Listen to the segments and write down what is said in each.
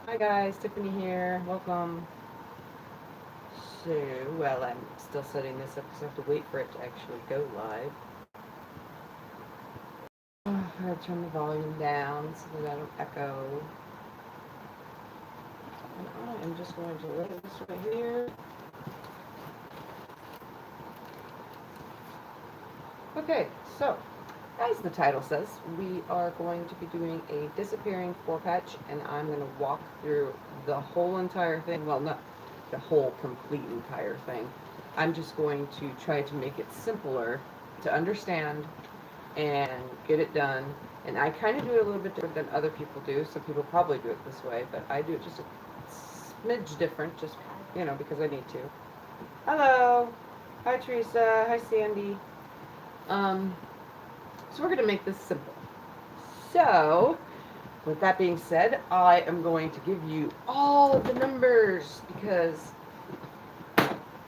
Hi guys, Tiffany here. Welcome. So, well, I'm still setting this up because I have to wait for it to actually go live. I gotta turn the volume down so that I don't echo. And I am just going to lay this right here. Okay, so, as the title says, we are going to be doing a disappearing 4-patch, and I'm going to walk through the whole entire thing. Well, not the whole complete entire thing. I'm just going to try to make it simpler to understand and get it done. And I kind of do it a little bit different than other people do. Some people probably do it this way, but I do it just a smidge different, just, because I need to. Hello. Hi, Teresa. Hi, Sandy. So we're going to make this simple. So, with that being said, I am going to give you all of the numbers because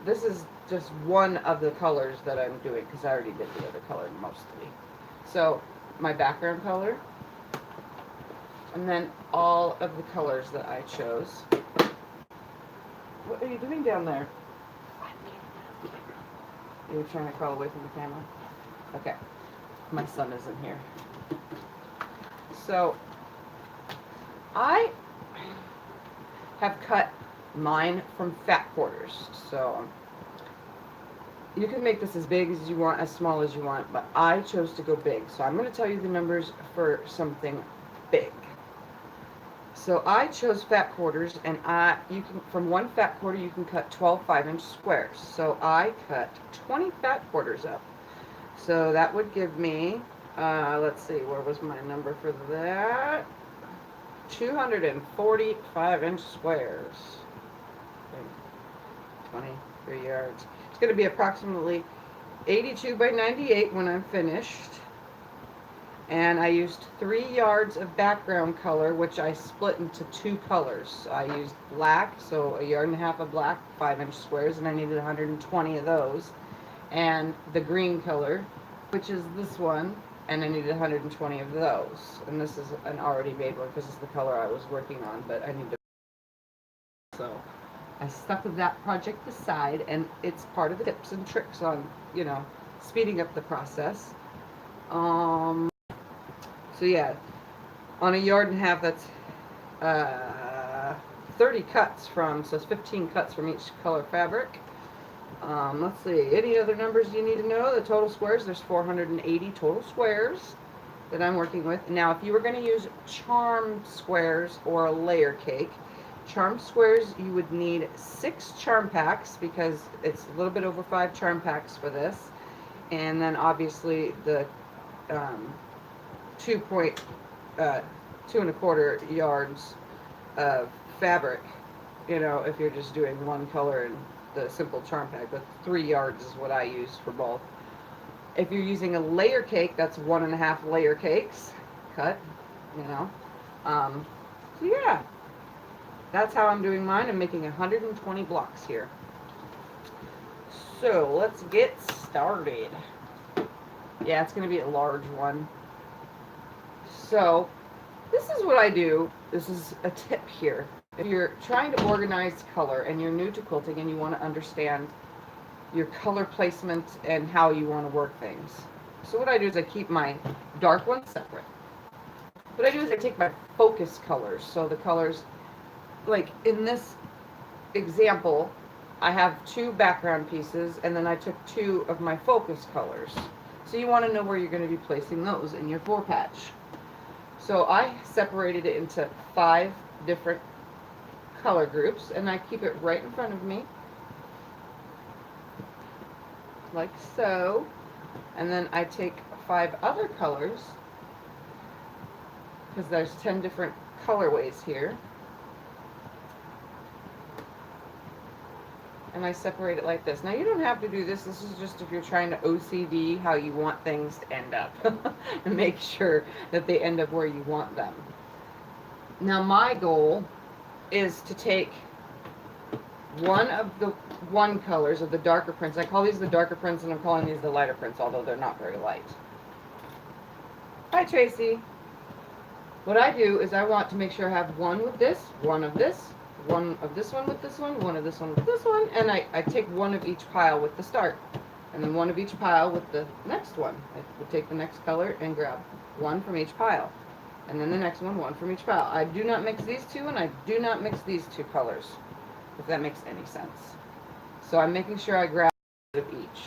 this is just one of the colors that I'm doing because I already did the other color mostly. So, my background color, and then all of the colors that I chose. What are you doing down there? You're trying to crawl away from the camera? Okay. My son isn't here. So, I have cut mine from fat quarters. So, you can make this as big as you want, as small as you want, but I chose to go big. So I'm going to tell you the numbers for something big. So I chose fat quarters, and you can, from one fat quarter you can cut 12 5-inch squares. So I cut 20 fat quarters up. So that would give me, let's see, where was my number for that? 240 5-inch squares. 23 yards. It's going to be approximately 82 by 98 when I'm finished. And I used 3 yards of background color, which I split into 2 colors. I used black, so 1.5 yards of black, 5-inch squares, and I needed 120 of those. And the green color, which is this one, and I needed 120 of those. And this is an already made one because it's the color I was working on, but I need to. So I stuck with that project aside, and it's part of the tips and tricks on, speeding up the process. So yeah, on 1.5 yards, that's 30 cuts from, so it's 15 cuts from each color fabric. Let's see, any other numbers you need to know? The total squares, there's 480 total squares that I'm working with. Now, if you were going to use charm squares or a layer cake, charm squares, you would need 6 charm packs because it's a little bit over 5 charm packs for this. And then obviously the 2.25 yards of fabric, if you're just doing one color and the simple charm pack, but 3 yards is what I use for both. If you're using a layer cake, that's 1.5 layer cakes cut, so yeah, that's how I'm doing mine. I'm making 120 blocks here. So let's get started. Yeah, it's going to be a large one. So this is what I do. This is a tip here. If you're trying to organize color and you're new to quilting and you want to understand your color placement and how you want to work things. So what I do is I keep my dark ones separate. What I do is I take my focus colors. So the colors, like in this example, I have 2 background pieces and then I took 2 of my focus colors. So you want to know where you're going to be placing those in your 4-patch. So I separated it into 5 different color groups, and I keep it right in front of me, like so. And then I take 5 other colors, because there's 10 different colorways here, and I separate it like this. Now you don't have to do this. This is just if you're trying to OCD how you want things to end up and make sure that they end up where you want them. Now my goal is to take one of the colors of the darker prints. I call these the darker prints, and I'm calling these the lighter prints, although they're not very light. Hi, Tracy. What I do is I want to make sure I have one with this, one of this, one of this one with this one of this one with this one, and I take one of each pile with the start, and then one of each pile with the next one. I would take the next color and grab one from each pile, and then the next one from each pile. I do not mix these two, and I do not mix these two colors, if that makes any sense. So I'm making sure I grab of each.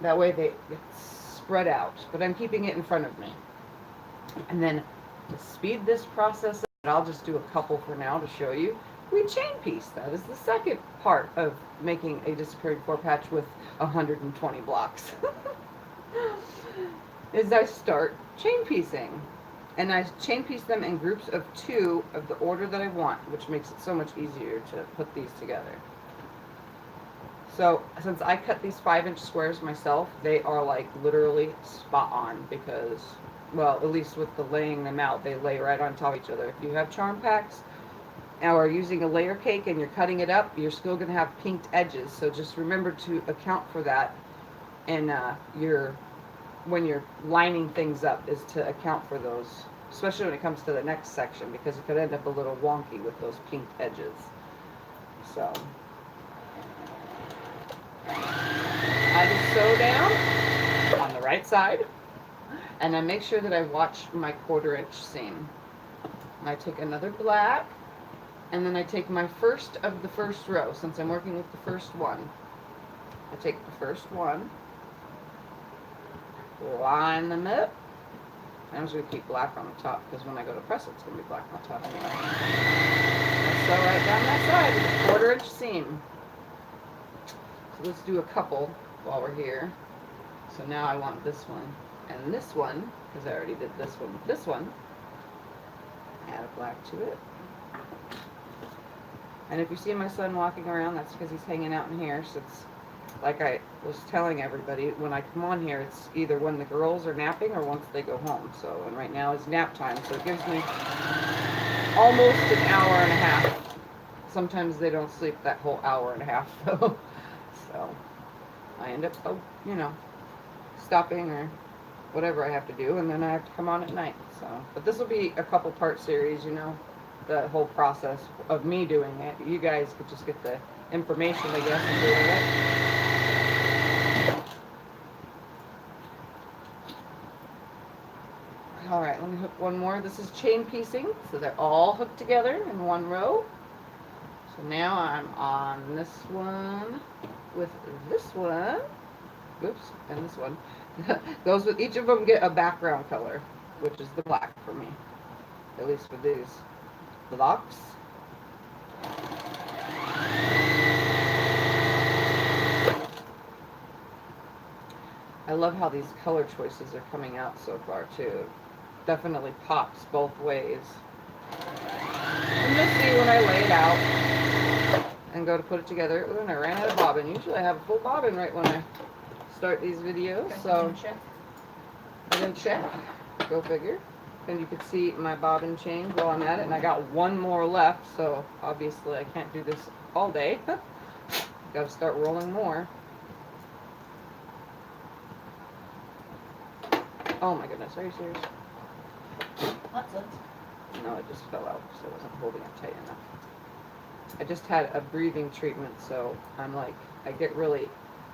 That way they it's spread out, but I'm keeping it in front of me. And then to speed this process up, I'll just do a couple for now to show you. We chain piece. That is the second part of making a disappearing 4-patch with 120 blocks. Is I start chain piecing. And I chain piece them in groups of 2 of the order that I want, which makes it so much easier to put these together. So since I cut these 5-inch squares myself, they are like literally spot on because, well, at least with the laying them out, they lay right on top of each other. If you have charm packs or using a layer cake and you're cutting it up, you're still going to have pinked edges. So just remember to account for that. And when you're lining things up, is to account for those, especially when it comes to the next section, because it could end up a little wonky with those pinked edges. So I just sew down on the right side, and I make sure that I watch my 1/4-inch seam. I take another black, and then I take my first of the first row, since I'm working with the first one. I take the first one, line them up. I'm just going to keep black on the top, because when I go to press it, it's going to be black on top anyway. I sew right down that side with a 1/4-inch seam. So let's do a couple while we're here. So now I want this one and this one, because I already did this one with this one. Add a black to it. And if you see my son walking around, that's because he's hanging out in here. So it's like I was telling everybody, when I come on here, it's either when the girls are napping or once they go home. So, and right now is nap time, so it gives me almost an hour and a half. Sometimes they don't sleep that whole hour and a half, though. So I end up, you know, stopping or whatever I have to do, and then I have to come on at night. So, but this will be a couple part series, you know, the whole process of me doing it. You guys could just get the information, I guess, and doing it. All right, let me hook one more. This is chain piecing, so they're all hooked together in one row. So now I'm on this one with this one. Oops, and this one. Those with each of them get a background color, which is the black for me, at least with these blocks. I love how these color choices are coming out so far too. Definitely pops both ways. And you'll see when I lay it out and go to put it together. Ooh, and I ran out of bobbin. Usually I have a full bobbin right when I start these videos. So I'm gonna check. Go figure. And you can see my bobbin change while I'm at it, and I got one more left, so obviously I can't do this all day. Got to start rolling more. Oh my goodness, are you serious? What's it? No, it just fell out, so I wasn't holding it tight enough. I just had a breathing treatment, so I'm like,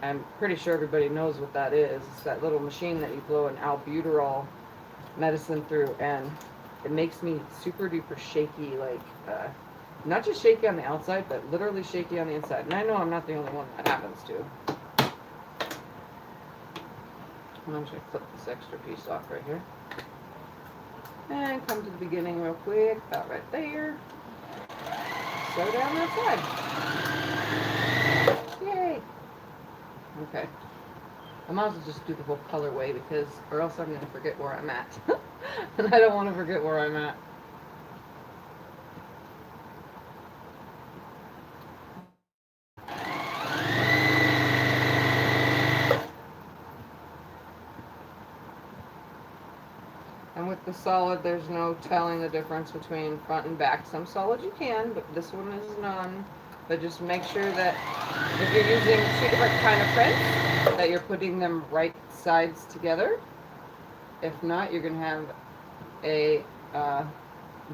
I'm pretty sure everybody knows what that is. It's that little machine that you blow an albuterol medicine through, and it makes me super duper shaky, like, not just shaky on the outside, but literally shaky on the inside. And I know I'm not the only one that happens to. I'm just going to clip this extra piece off right here. And come to the beginning real quick, about right there. Sew down that side. Yay! Okay. I might as well just do the whole colorway, because, or else I'm going to forget where I'm at. And I don't want to forget where I'm at. And with the solid, there's no telling the difference between front and back. Some solid you can, but this one is none. But just make sure that if you're using 2 different kind of prints, that you're putting them right sides together. If not, you're going to have a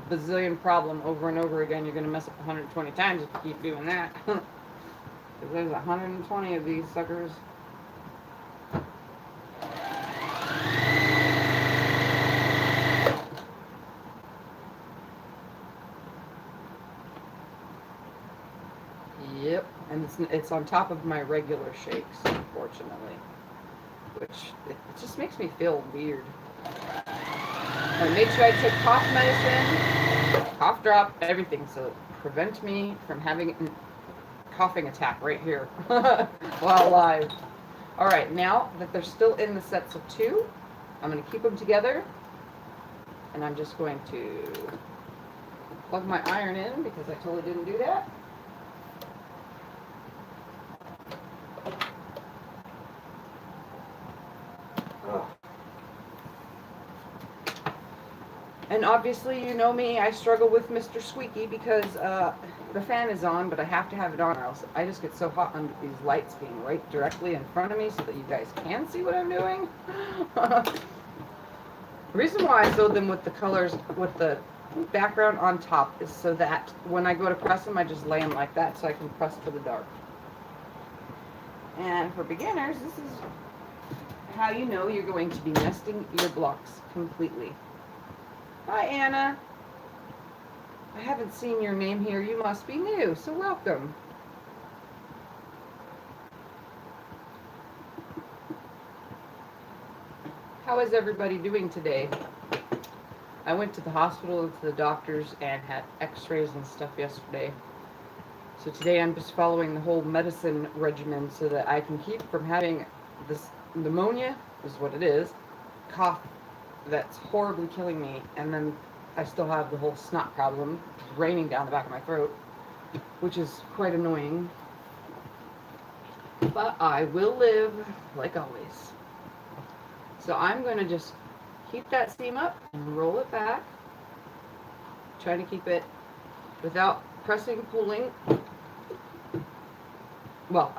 bazillion problem over and over again. You're going to mess up 120 times if you keep doing that. Because there's 120 of these suckers. Yep, and it's on top of my regular shakes, unfortunately, which it just makes me feel weird. I made sure I took cough medicine, cough drop, everything, so it prevent me from having a coughing attack right here while live. All right, now that they're still in the sets of 2, I'm going to keep them together, and I'm just going to plug my iron in because I totally didn't do that. And obviously, you know me, I struggle with Mr. Squeaky because the fan is on, but I have to have it on or else I just get so hot under these lights being right directly in front of me so that you guys can see what I'm doing. The reason why I sewed them with the colors, with the background on top, is so that when I go to press them, I just lay them like that so I can press for the dark. And for beginners, this is how you know you're going to be nesting your blocks completely. Hi, Anna. I haven't seen your name here. You must be new, so welcome. How is everybody doing today? I went to the hospital and to the doctors and had x-rays and stuff yesterday. So today I'm just following the whole medicine regimen so that I can keep from having this pneumonia, is what it is, cough that's horribly killing me, and then I still have the whole snot problem raining down the back of my throat, which is quite annoying. But I will live like always. So I'm going to just keep that seam up and roll it back. Trying to keep it without pressing, pulling. Well,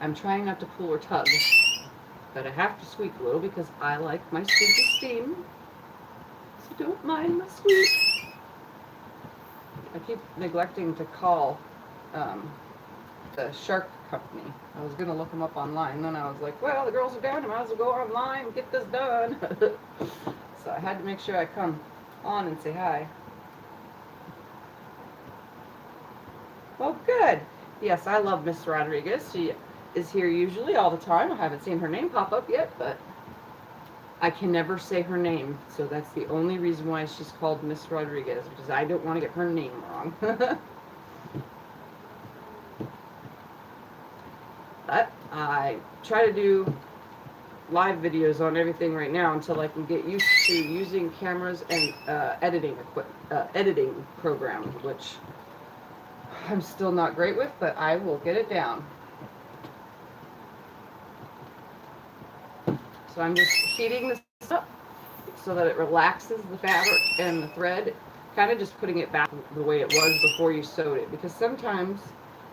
I'm trying not to pull or tug. But I have to squeak a little because I like my squeaky steam. So don't mind my squeak. I keep neglecting to call the shark company. I was going to look them up online. Then I was like, well, the girls are down. I might as well go online and get this done. So I had to make sure I come on and say hi. Well, good. Yes, I love Miss Rodriguez. She is here usually all the time. I haven't seen her name pop up yet, but I can never say her name, so that's the only reason why she's called Miss Rodriguez, because I don't want to get her name wrong. But I try to do live videos on everything right now until I can get used to using cameras and editing program, which I'm still not great with, but I will get it down. So I'm just heating this up so that it relaxes the fabric and the thread, kind of just putting it back the way it was before you sewed it. Because sometimes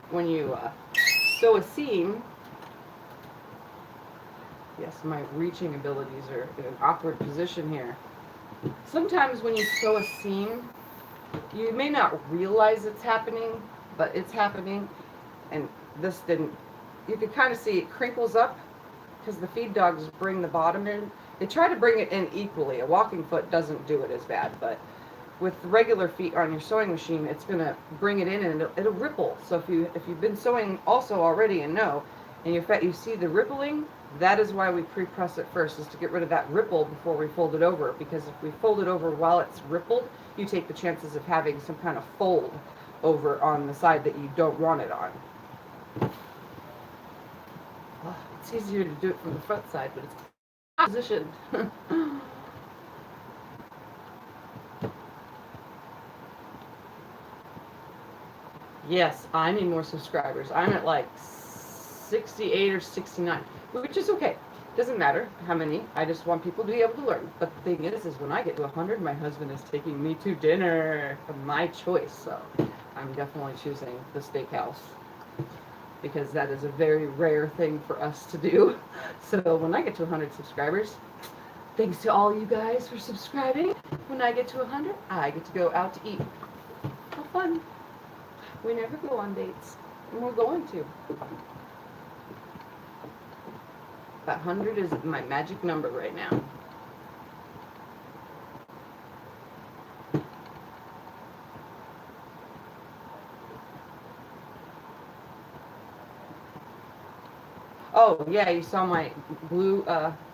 when you sew a seam, yes, my reaching abilities are in an awkward position here. Sometimes when you sew a seam, you may not realize it's happening, but it's happening. And this didn't, you can kind of see it crinkles up because the feed dogs bring the bottom in. They try to bring it in equally. A walking foot doesn't do it as bad, but with the regular feet on your sewing machine, it's going to bring it in and it'll ripple. So if you've been sewing also already and know, and you see the rippling, that is why we pre-press it first, is to get rid of that ripple before we fold it over. Because if we fold it over while it's rippled, you take the chances of having some kind of fold over on the side that you don't want it on. It's easier to do it from the front side, but it's positioned. Yes, I need more subscribers. I'm at like 68 or 69, which is okay. Doesn't matter how many. I just want people to be able to learn. But the thing is when I get to 100, my husband is taking me to dinner of my choice. So I'm definitely choosing the steakhouse, because that is a very rare thing for us to do. So when I get to 100 subscribers, Thanks to all you guys for subscribing. When I get to 100, I get to go out to eat. How fun. We never go on dates, and we're going to. That 100 is my magic number right now. Oh, yeah, you saw my blue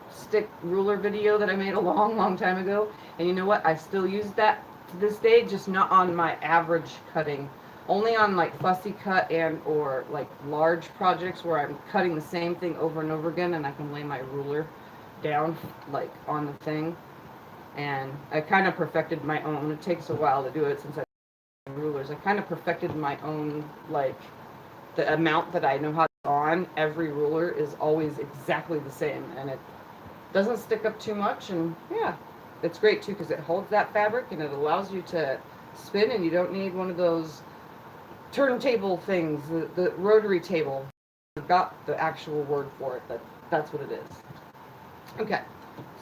stick ruler video that I made a long time ago. And you know what? I still use that to this day, just not on my average cutting. Only on like fussy cut and or like large projects where I'm cutting the same thing over and over again and I can lay my ruler down like on the thing. And I kind of perfected my own. It takes a while to do it since I have rulers. I kind of perfected my own, like the amount that I know how to on every ruler is always exactly the same, and it doesn't stick up too much. And yeah, it's great too because it holds that fabric and it allows you to spin, and you don't need one of those turntable things, the rotary table. I've got the actual word for it, but that's what it is. Okay,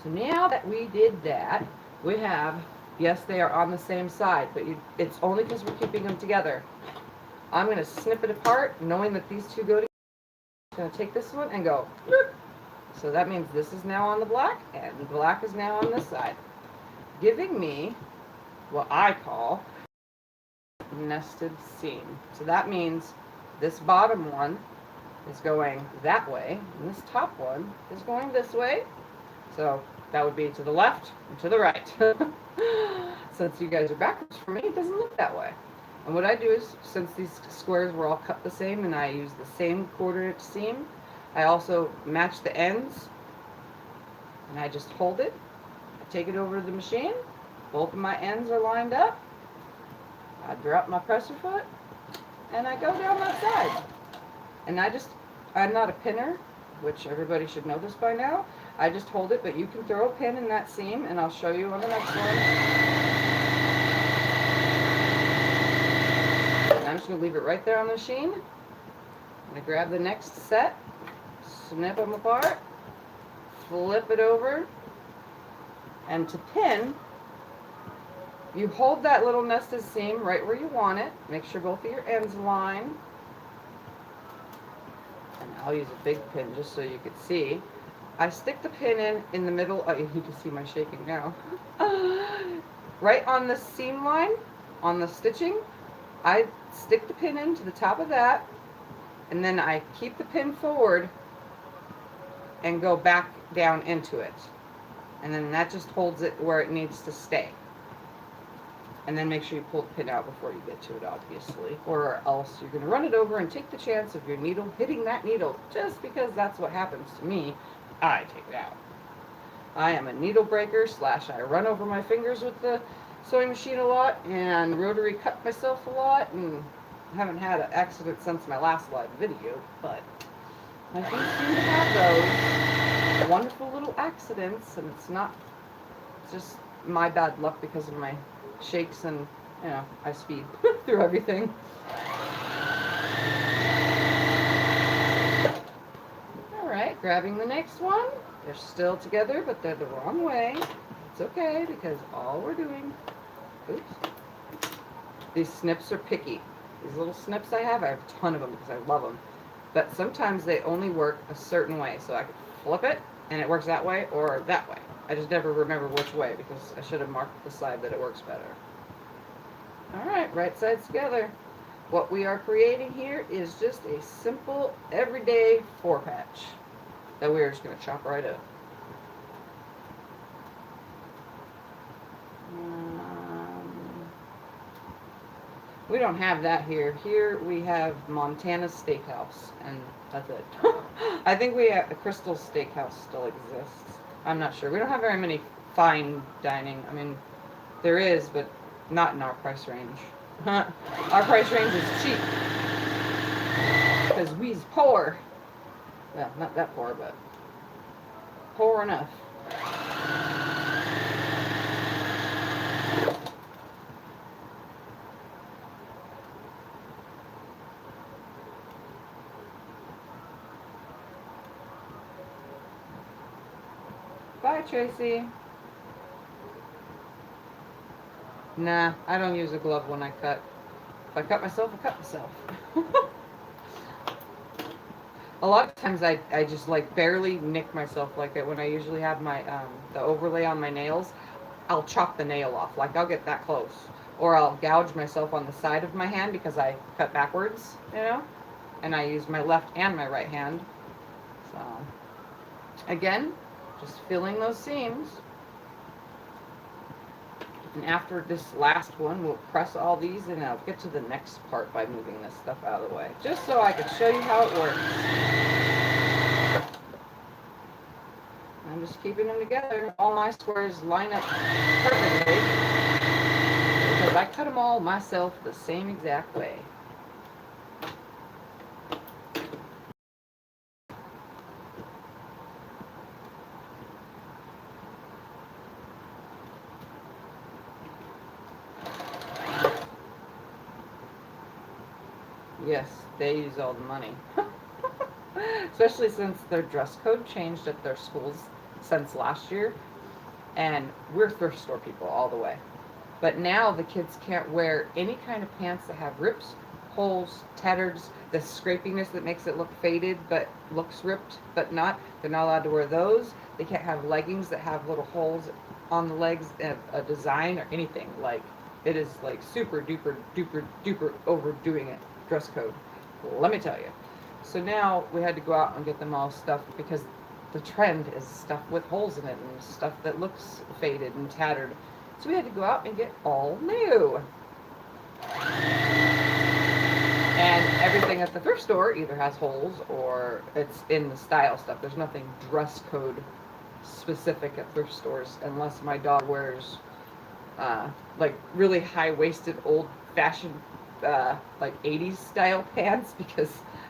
so now that we did that, we have, yes, they are on the same side, but it's only because we're keeping them together. I'm going to snip it apart, knowing that these two go together. I'm going to take this one and go, bloop. So that means this is now on the black, and the black is now on this side, giving me what I call nested seam. So that means this bottom one is going that way, and this top one is going this way. So that would be to the left and to the right. Since you guys are backwards for me, it doesn't look that way. And what I do is, since these squares were all cut the same and I use the same 1/4 inch seam, I also match the ends, and I just hold it, I take it over to the machine, both of my ends are lined up, I drop my presser foot, and I go down that side. And I'm not a pinner, which everybody should know this by now. I just hold it, but you can throw a pin in that seam, and I'll show you on the next one. I'm just going to leave it right there on the machine. I'm going to grab the next set, snip them apart, flip it over, and to pin, you hold that little nested seam right where you want it. Make sure both of your ends align. And I'll use a big pin just so you can see. I stick the pin in the middle. Oh, you can see my shaking now. Right on the seam line, on the stitching, I stick the pin into the top of that, and then I keep the pin forward and go back down into it. And then that just holds it where it needs to stay. And then make sure you pull the pin out before you get to it, obviously. Or else you're going to run it over and take the chance of your needle hitting that needle. Just because that's what happens to me, I take it out. I am a needle breaker / I run over my fingers with the sewing machine a lot and rotary cut myself a lot, and I haven't had an accident since my last live video, but I do seem to have those wonderful little accidents, and it's just my bad luck because of my shakes and, you know, I speed through everything. Alright, grabbing the next one. They're still together, but they're the wrong way. It's okay, because all we're doing, oops, these snips are picky. These little snips I have a ton of them because I love them. But sometimes they only work a certain way, so I can flip it, and it works that way or that way. I just never remember which way because I should have marked the side that it works better. Alright, right sides together. What we are creating here is just a simple, everyday 4-patch that we're just going to chop right up. We don't have that here. Here we have Montana's Steakhouse, and that's it. I think we have the Crystal Steakhouse still exists. I'm not sure. We don't have very many fine dining. I mean, there is, but not in our price range. Our price range is cheap because we's poor. Well, not that poor, but poor enough. Bye, Tracy. Nah, I don't use a glove when I cut. If I cut myself, I cut myself. A lot of times I just like barely nick myself like it when I usually have my the overlay on my nails. I'll chop the nail off. Like I'll get that close. Or I'll gouge myself on the side of my hand because I cut backwards, you know? And I use my left and my right hand. So again, just filling those seams. And after this last one, we'll press all these and I'll get to the next part by moving this stuff out of the way. Just so I can show you how it works. I'm just keeping them together. All my squares line up perfectly because I cut them all myself the same exact way. Yes, they use all the money. Especially since their dress code changed at their schools since last year. And we're thrift store people all the way. But now the kids can't wear any kind of pants that have rips, holes, tatters, the scrapiness that makes it look faded but looks ripped but not. They're not allowed to wear those. They can't have leggings that have little holes on the legs, a design or anything. Like, it is like super duper duper duper overdoing it. Dress code, let me tell you. So now we had to go out and get them all stuffed because the trend is stuff with holes in it and stuff that looks faded and tattered. So we had to go out and get all new. And everything at the thrift store either has holes or it's in the style stuff. There's nothing dress code specific at thrift stores unless my dog wears like really high-waisted old-fashioned like 80s style pants because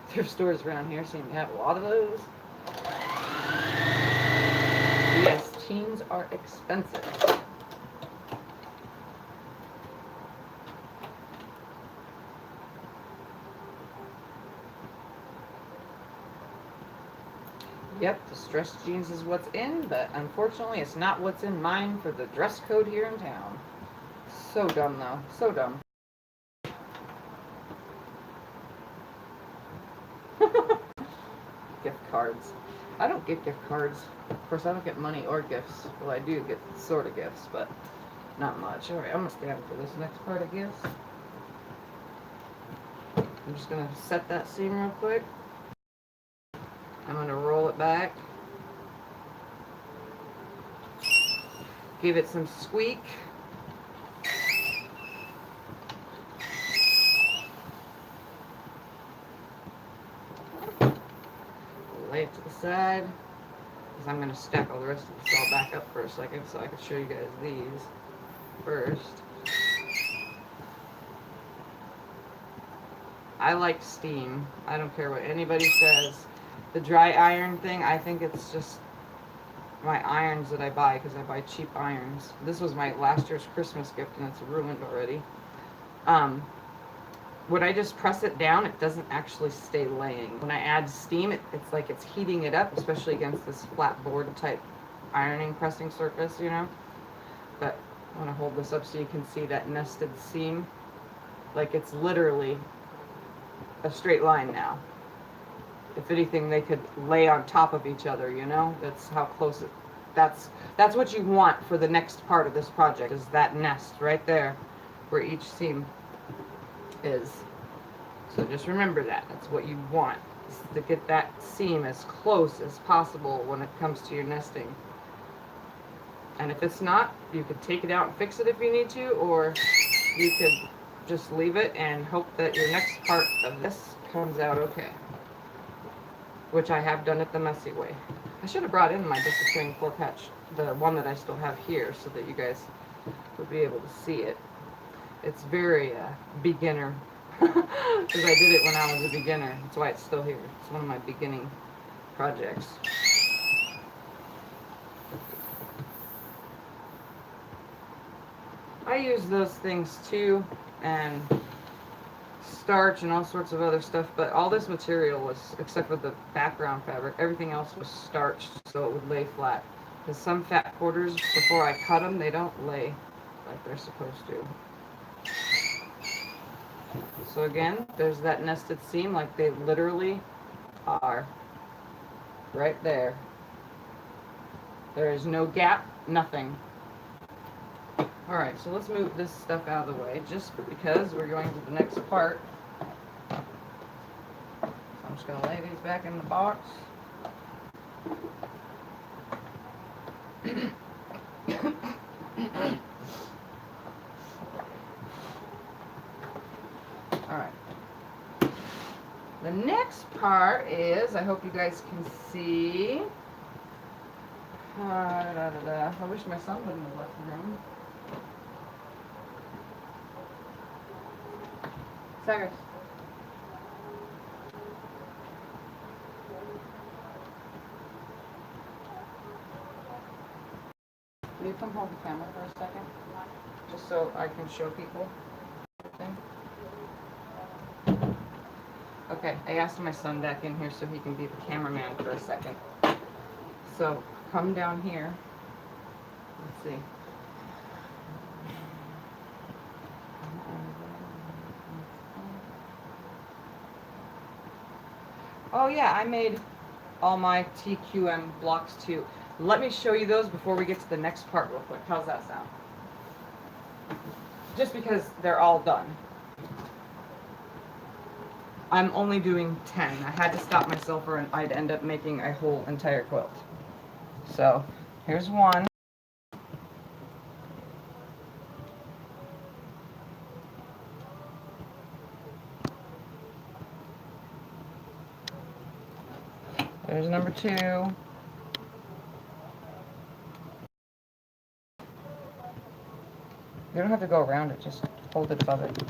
thrift stores around here seem to have a lot of those. Yes, teens are expensive. Yep, the stretch jeans is what's in, but unfortunately it's not what's in mine for the dress code here in town. So dumb though, so dumb. Gift cards. I don't get gift cards. Of course, I don't get money or gifts. Well, I do get sort of gifts, but not much. Alright, I'm going to stand for this next part of gifts. I'm just going to set that seam real quick. I'm going to roll it back. Give it some squeak. Lay it to the side, because I'm going to stack all the rest of this all back up for a second so I can show you guys these first. I like steam. I don't care what anybody says. The dry iron thing, I think it's just my irons that I buy because I buy cheap irons. This was my last year's Christmas gift and it's ruined already. When I just press it down, it doesn't actually stay laying. When I add steam, it's like it's heating it up, especially against this flat board type ironing pressing surface, you know. But I want to hold this up so you can see that nested seam. Like it's literally a straight line now. If anything, they could lay on top of each other, you know. That's how close it. That's what you want for the next part of this project, is that nest right there, where each seam is. So just remember that. That's what you want, is to get that seam as close as possible when it comes to your nesting. And if it's not, you could take it out and fix it if you need to, or you could just leave it and hope that your next part of this comes out okay. Which I have done it the messy way. I should have brought in my disappearing 4-patch, the one that I still have here, so that you guys would be able to see it. It's very beginner, because I did it when I was a beginner. That's why it's still here. It's one of my beginning projects. I use those things too, and starch and all sorts of other stuff, but all this material was, except for the background fabric, everything else was starched so it would lay flat. Because some fat quarters, before I cut them, they don't lay like they're supposed to. So again, there's that nested seam, like they literally are right there. There is no gap, nothing. Alright, so let's move this stuff out of the way, just because we're going to the next part. So I'm just going to lay these back in the box. Alright. The next part is, I hope you guys can see. I wish my son wouldn't have left the room. Cyrus. Will you come hold the camera for a second? Just so I can show people everything. Okay, I asked my son back in here so he can be the cameraman for a second. So, come down here. Let's see. Oh yeah, I made all my TQM blocks too. Let me show you those before we get to the next part real quick. How's that sound? Just because they're all done. I'm only doing 10. I had to stop myself or I'd end up making a whole entire quilt. So, here's one. There's number 2. You don't have to go around it, just hold it above it.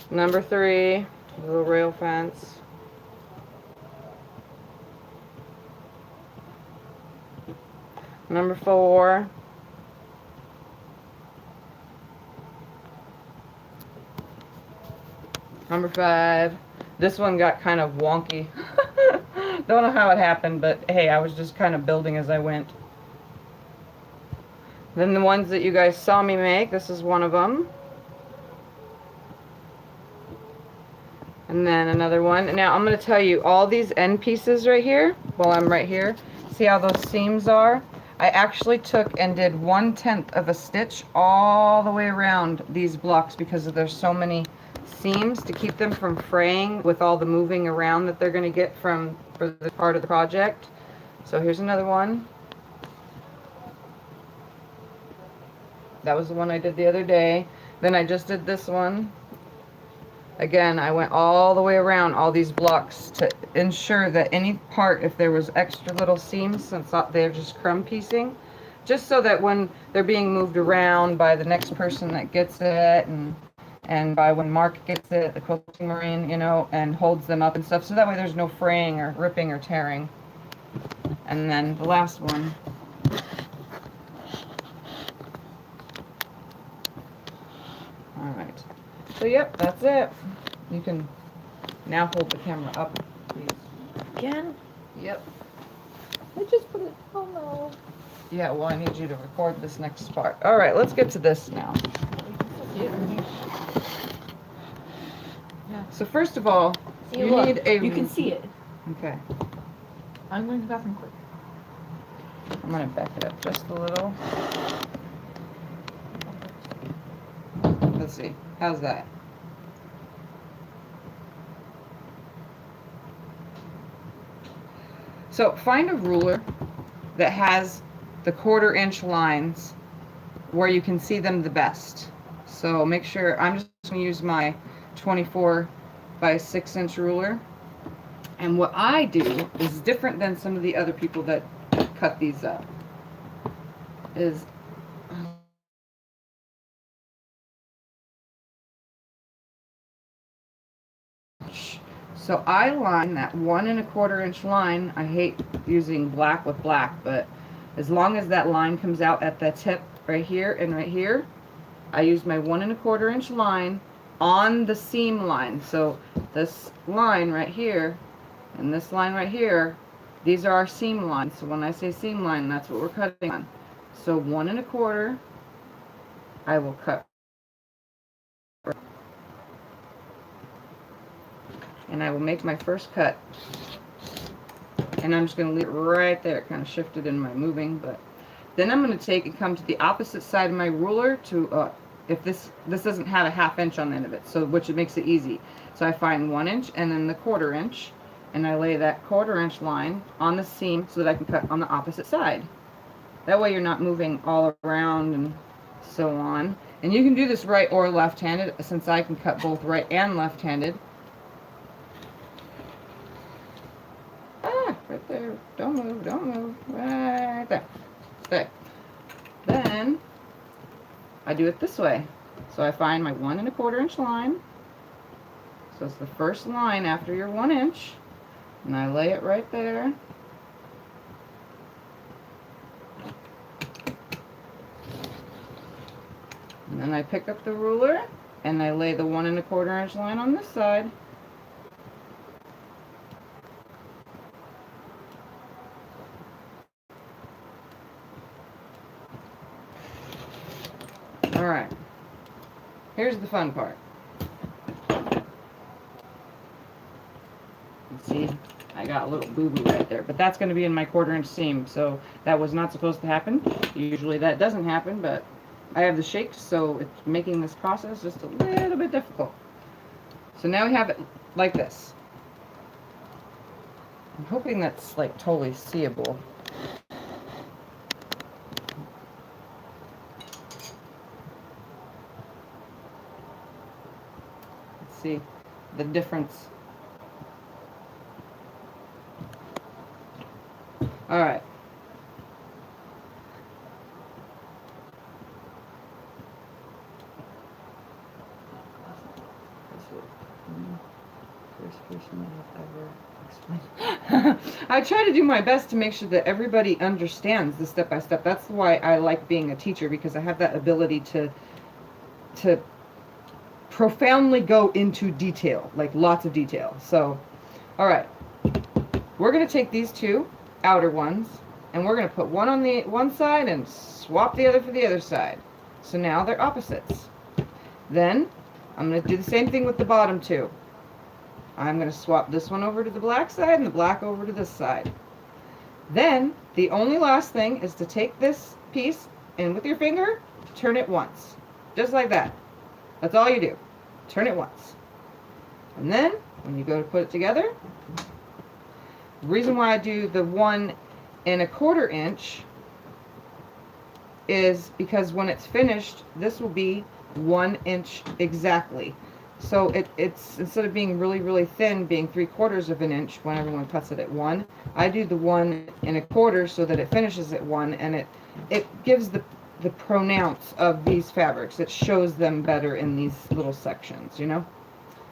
Number 3, little rail fence. Number 4. Number 5. This one got kind of wonky. Don't know how it happened, but hey, I was just kind of building as I went. Then the ones that you guys saw me make, this is one of them. And then another one. Now I'm going to tell you, all these end pieces right here, while I'm right here, see how those seams are? I actually took and did 1/10 of a stitch all the way around these blocks because there's so many seams to keep them from fraying with all the moving around that they're going to get for this part of the project. So here's another one. That was the one I did the other day. Then I just did this one. Again, I went all the way around all these blocks to ensure that any part, if there was extra little seams, since they're just crumb piecing, just so that when they're being moved around by the next person that gets it, and by when Mark gets it, the Quilting Marine, you know, and holds them up and stuff, so that way there's no fraying or ripping or tearing. And then the last one. Alright. So yep, that's it. You can now hold the camera up, please. Again? Yep. I just put it. Oh no. Yeah, well, I need you to record this next part. Alright, let's get to this now. Yeah. So first of all, See, you look, need a... You can see it. Okay. I'm going to the bathroom quick. I'm going to back it up just a little. Let's see. How's that? So find a ruler that has the 1/4 inch lines where you can see them the best. So make sure, I'm just going to use my 24 by 6 inch ruler. And what I do is different than some of the other people that cut these up. Is so I line that 1 1/4 inch line. I hate using black with black, but as long as that line comes out at the tip right here and right here, I use my 1 1/4 inch line on the seam line. So this line right here And this line right here, these are our seam lines. So when I say seam line, that's what we're cutting on. So 1 1/4, I will cut. And I will make my first cut. And I'm just going to leave it right there. It kind of shifted in my moving, but then I'm going to take and come to the opposite side of my ruler to, if this doesn't have a 1/2 inch on the end of it, so which it makes it easy. So I find 1 inch and then the 1/4 inch, and I lay that 1/4 inch line on the seam so that I can cut on the opposite side. That way you're not moving all around and so on. And you can do this right or left-handed, since I can cut both right and left-handed. Right there. Don't move, don't move. Right there. There. Then I do it this way. So I find my 1 1/4 inch line. So it's the first line after your 1 inch. And I lay it right there. And then I pick up the ruler and I lay the 1 1/4 inch line on this side. Alright, here's the fun part. See, I got a little boo-boo right there, but that's going to be in my 1/4 inch seam, so that was not supposed to happen. Usually that doesn't happen, but I have the shakes, so it's making this process just a little bit difficult. So now we have it like this. I'm hoping that's like totally seeable. See the difference. All right. First person that I've ever explained. I try to do my best to make sure that everybody understands the step by step. That's why I like being a teacher, because I have that ability to profoundly go into detail, like lots of detail. So, all right, we're going to take these two outer ones and we're going to put one on the one side and swap the other for the other side. So now they're opposites. Then I'm going to do the same thing with the bottom two. I'm going to swap this one over to the black side and the black over to this side. Then the only last thing is to take this piece and with your finger turn it once, just like that. That's all you do. Turn it once. And then, when you go to put it together, the reason why I do the 1 1/4 inch is because when it's finished, this will be 1 inch exactly. So it's, instead of being really, really thin, being 3/4 of an inch when everyone cuts it at 1, I do the 1 1/4 so that it finishes at 1, and it gives the pronounce of these fabrics. It shows them better in these little sections, you know.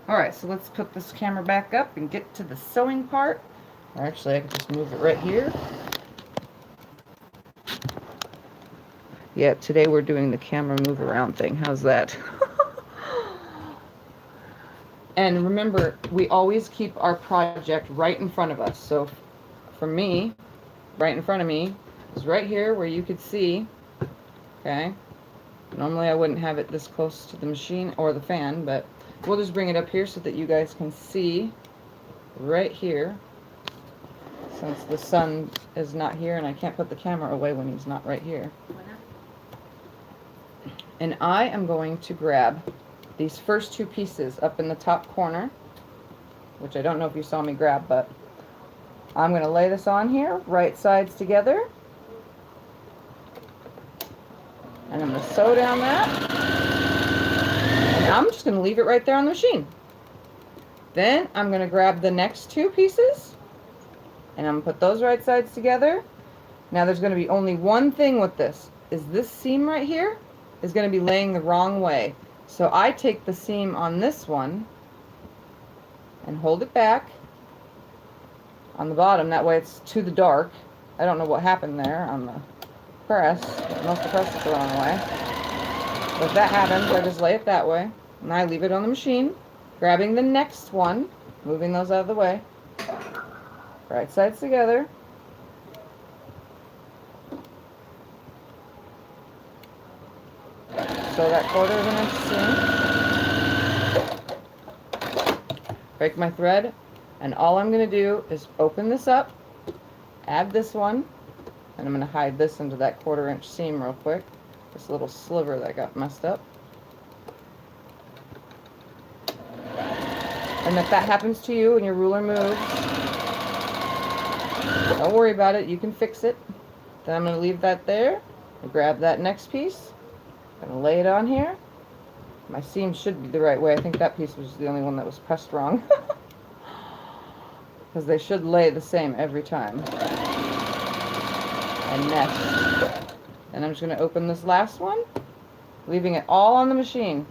Alright, so let's put this camera back up and get to the sewing part. Or actually, I could just move it right here. Yeah, today we're doing the camera move around thing. How's that? And remember, we always keep our project right in front of us. So for me, right in front of me is right here where you could see. Okay, normally I wouldn't have it this close to the machine or the fan, but we'll just bring it up here so that you guys can see right here, since the sun is not here and I can't put the camera away when he's not right here. And I am going to grab these first two pieces up in the top corner, which I don't know if you saw me grab, but I'm going to lay this on here, right sides together. And I'm going to sew down that. And I'm just going to leave it right there on the machine. Then I'm going to grab the next two pieces. And I'm going to put those right sides together. Now there's going to be only one thing with this. Is this seam right here is going to be laying the wrong way. So I take the seam on this one and hold it back on the bottom. That way it's to the dark. I don't know what happened there on the press. Must have pressed it the wrong way. So if that happens, I just lay it that way. And I leave it on the machine, grabbing the next one, moving those out of the way. Right sides together. Sew that 1/4 inch seam. Break my thread, and all I'm going to do is open this up, add this one, and I'm going to hide this into that 1/4 inch seam real quick. This little sliver that got messed up. And if that happens to you and your ruler moves, don't worry about it, you can fix it. Then I'm going to leave that there and grab that next piece. I'm going to lay it on here. My seam should be the right way. I think that piece was the only one that was pressed wrong. Because they should lay the same every time. And nest. And I'm just going to open this last one, leaving it all on the machine.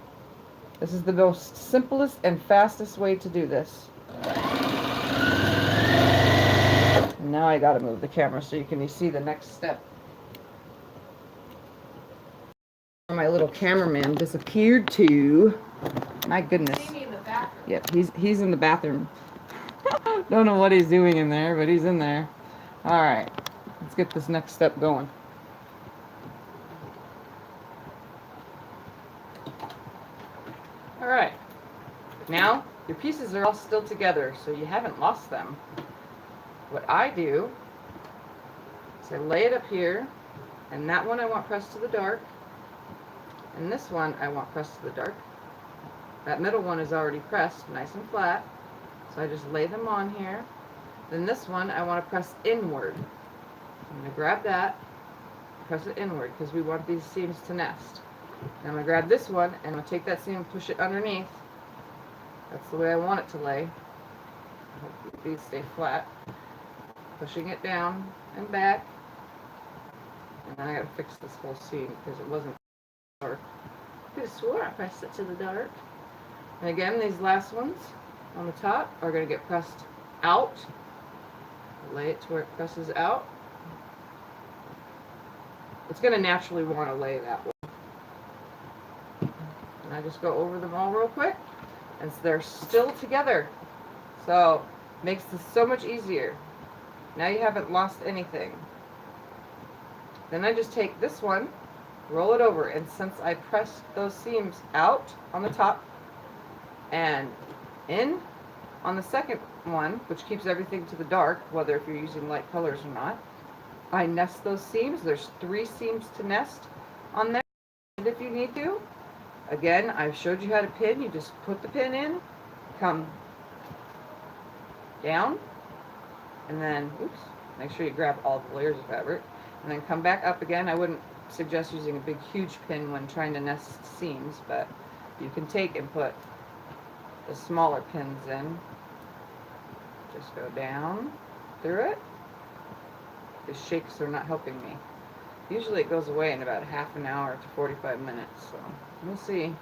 This is the most simplest and fastest way to do this. And now I gotta move the camera so you can see the next step. My little cameraman disappeared to. My goodness. See me in the bathroom. Yep, he's in the bathroom. Don't know what he's doing in there, but he's in there. Alright, let's get this next step going. Alright, now your pieces are all still together, so you haven't lost them. What I do is I lay it up here, and that one I want pressed to the dark, and this one I want pressed to the dark. That middle one is already pressed, nice and flat, so I just lay them on here. Then this one I want to press inward. I'm going to grab that, press it inward, because we want these seams to nest. And I'm going to grab this one, and I'm going to take that seam and push it underneath. That's the way I want it to lay. I hope these stay flat. Pushing it down and back. And then I got to fix this whole seam because it wasn't dark. I could have swore I pressed it to the dark. And again, these last ones on the top are going to get pressed out. Lay it to where it presses out. It's going to naturally want to lay that way. And I just go over them all real quick, and they're still together. So, makes this so much easier. Now you haven't lost anything. Then I just take this one, roll it over, and since I pressed those seams out on the top and in on the second one, which keeps everything to the dark, whether if you're using light colors or not, I nest those seams. There's 3 seams to nest on there, and if you need to. Again, I've showed you how to pin. You just put the pin in, come down, and then, oops, make sure you grab all the layers of fabric, and then come back up again. I wouldn't suggest using a big, huge pin when trying to nest seams, but you can take and put the smaller pins in. Just go down through it. The shakes are not helping me. Usually it goes away in about half an hour to 45 minutes, so we'll see.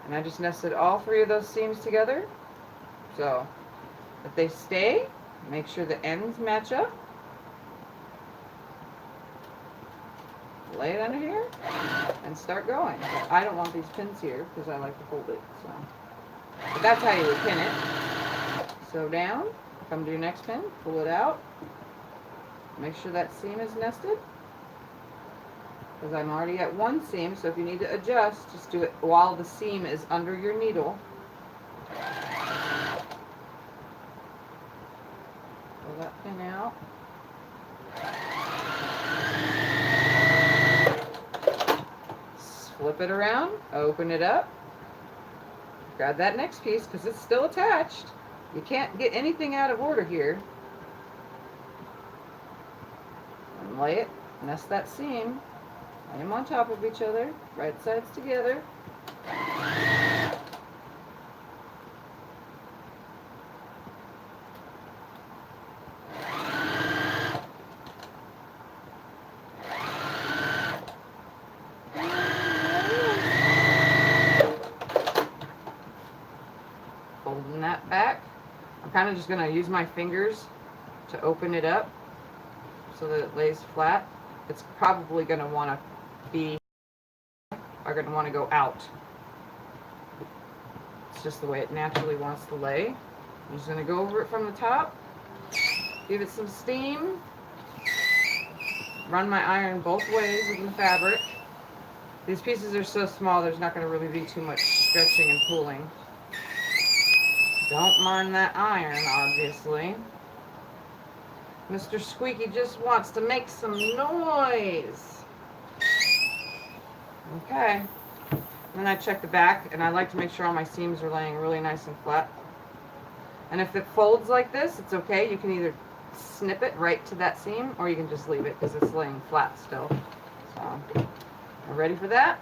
And I just nested all 3 of those seams together. So if they stay, make sure the ends match up. Lay it under here and start going. But I don't want these pins here because I like to hold it. So but that's how you would pin it. Sew down, come to your next pin, pull it out. Make sure that seam is nested. Because I'm already at 1 seam, so if you need to adjust, just do it while the seam is under your needle. Pull that pin out. Flip it around, open it up. Grab that next piece because it's still attached. You can't get anything out of order here. And lay it, nest that seam. Lay them on top of each other, right sides together. Folding that back. I'm kind of just going to use my fingers to open it up so that it lays flat. It's probably going to want to are going to want to go out. It's just the way it naturally wants to lay. I'm just going to go over it from the top. Give it some steam. Run my iron both ways in the fabric. These pieces are so small, there's not going to really be too much stretching and pulling. Don't mind that iron, obviously. Mr. Squeaky just wants to make some noise. Okay. Then I check the back, and I like to make sure all my seams are laying really nice and flat. And if it folds like this, it's okay. You can either snip it right to that seam, or you can just leave it because it's laying flat still. So, we're ready for that?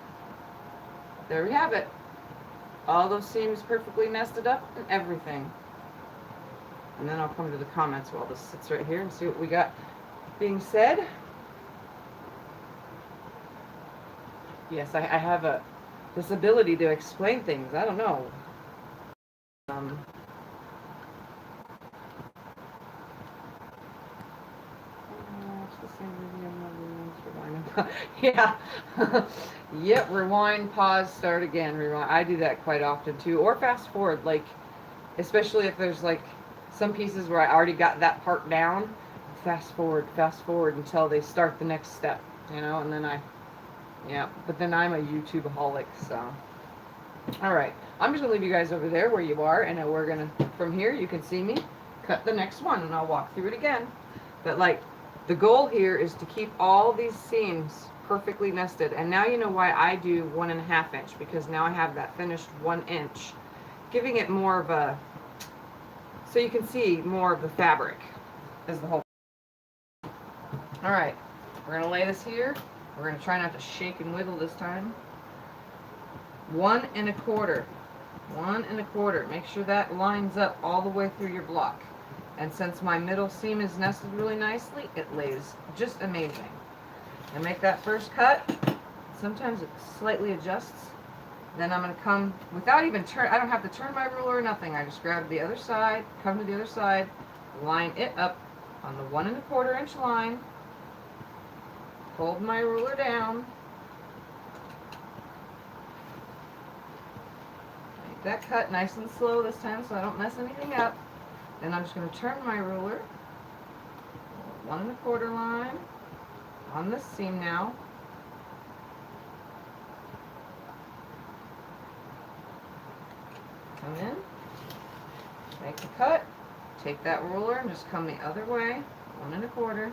There we have it. All those seams perfectly nested up and everything. And then I'll come to the comments while this sits right here and see what we got being said. Yes, I have this ability to explain things. I don't know. Yeah. Yep, rewind, pause, start again, rewind. I do that quite often too. Or fast forward, like, especially if there's like some pieces where I already got that part down. Fast forward until they start the next step, you know, and then yeah, but then I'm a YouTubeaholic, so. Alright, I'm just gonna leave you guys over there where you are, and we're gonna, from here, you can see me cut the next one, and I'll walk through it again. But like, the goal here is to keep all these seams perfectly nested. And now you know why I do 1.5 inch, because now I have that finished 1 inch, giving it more of a, so you can see more of the fabric as the whole. All right, we're gonna lay this here. We're gonna try not to shake and wiggle this time. 1 1/4. 1 1/4. Make sure that lines up all the way through your block. And since my middle seam is nested really nicely, it lays just amazing. And make that first cut. Sometimes it slightly adjusts. Then I'm going to come, without even I don't have to turn my ruler or nothing. I just grab the other side, come to the other side, line it up on the 1 1/4 inch line, hold my ruler down, make that cut nice and slow this time so I don't mess anything up. Then I'm just going to turn my ruler, 1 1/4 line, on this seam now. Come in, make the cut, take that ruler and just come the other way, 1 1/4.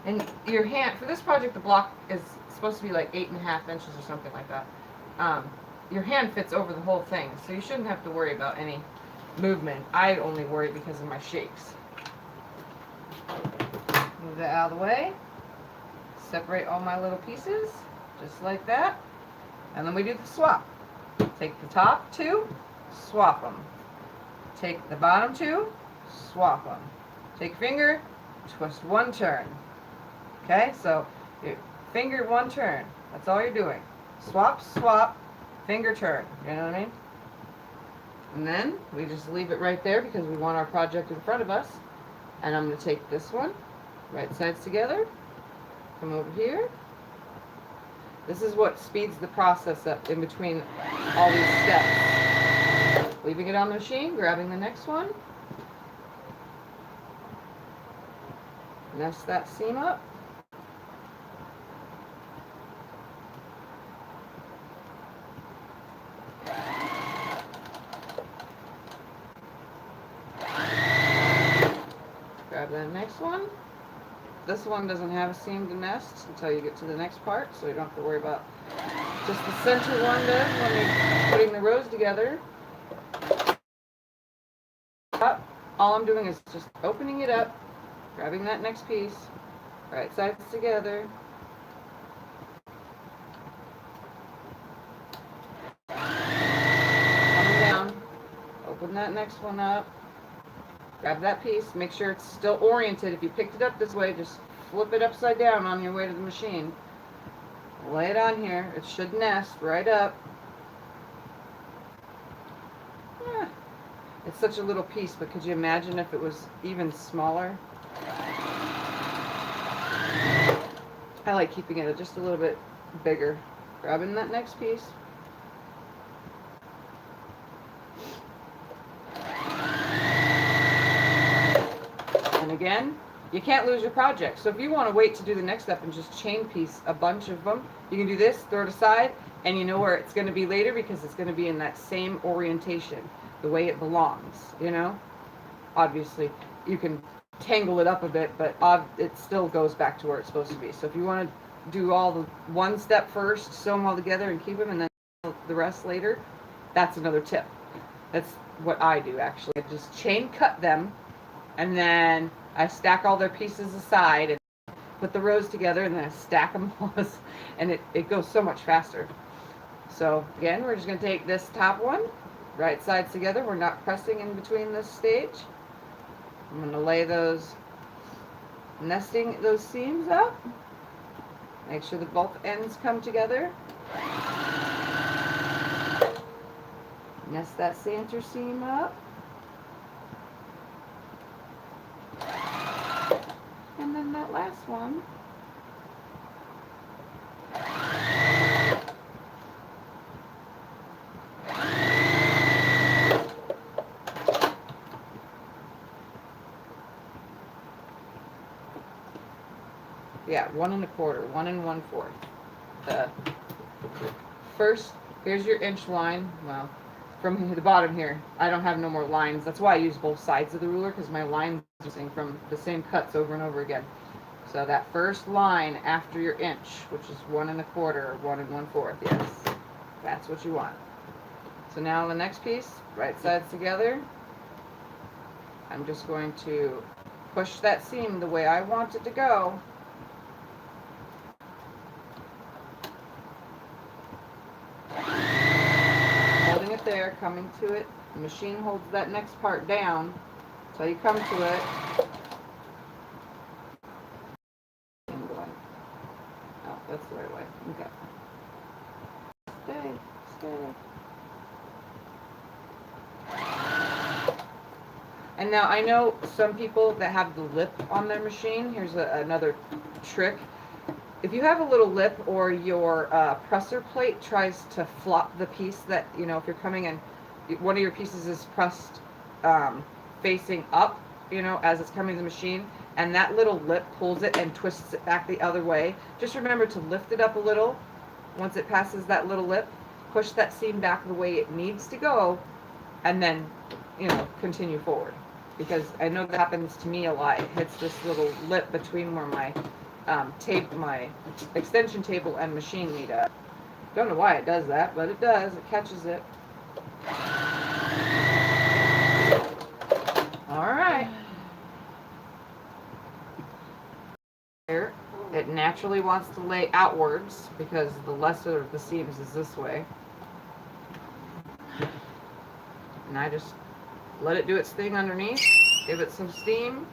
And your hand, for this project, the block is supposed to be like 8.5 inches or something like that. Your hand fits over the whole thing, so you shouldn't have to worry about any movement. I only worry because of my shakes. Move that out of the way. Separate all my little pieces, just like that. And then we do the swap. Take the top two, swap them. Take the bottom two, swap them. Take your finger, twist one turn. Okay, so your finger one turn. That's all you're doing. Swap, swap, finger turn. You know what I mean? And then we just leave it right there because we want our project in front of us. And I'm going to take this one, right sides together, come over here. This is what speeds the process up in between all these steps. Leaving it on the machine, grabbing the next one. Nest that seam up. Grab that next one. This one doesn't have a seam to nest until you get to the next part, so you don't have to worry about just the center one does when you're putting the rows together. All I'm doing is just opening it up, grabbing that next piece, right sides together. Coming down, open that next one up. Grab that piece, make sure it's still oriented. If you picked it up this way, just flip it upside down on your way to the machine. Lay it on here. It should nest right up. It's such a little piece, but could you imagine if it was even smaller? I like keeping it just a little bit bigger. Grabbing that next piece. again, you can't lose your project. So if you want to wait to do the next step and just chain piece a bunch of them, you can do this, throw it aside, and you know where it's going to be later because it's going to be in that same orientation, the way it belongs, you know? Obviously, you can tangle it up a bit, but it still goes back to where it's supposed to be. So if you want to do all the one step first, sew them all together and keep them, and then the rest later, that's another tip. That's what I do, actually. I just chain cut them, and then I stack all their pieces aside and put the rows together, and then I stack them all, and it goes so much faster. So again, we're just going to take this top one, right sides together. We're not pressing in between this stage. I'm going to lay those, nesting those seams up. Make sure that both ends come together. Nest that center seam up. And then that last one. Yeah, 1 1/4, 1 1/4. The first, here's your inch line. Well, from the bottom here, I don't have no more lines. That's why I use both sides of the ruler, because my lines are using from the same cuts over and over again. So that first line after your inch, which is 1 1/4 or 1 1/4, yes, that's what you want. So now the next piece, right sides together. I'm just going to push that seam the way I want it to go. Holding it there, coming to it. The machine holds that next part down so you come to it. Oh, that's the right way. Okay. Stay, stay. And now I know some people that have the lip on their machine. Here's another trick. If you have a little lip or your presser plate tries to flop the piece that, you know, if you're coming in, one of your pieces is pressed facing up, you know, as it's coming to the machine, and that little lip pulls it and twists it back the other way. Just remember to lift it up a little. Once it passes that little lip, push that seam back the way it needs to go, and then, you know, continue forward. Because I know that happens to me a lot. It hits this little lip between where my my extension table and machine meet up. Don't know why it does that, but it does. It catches it. All right. Here, it naturally wants to lay outwards because the lesser of the seams is this way. And I just let it do its thing underneath. Give it some steam.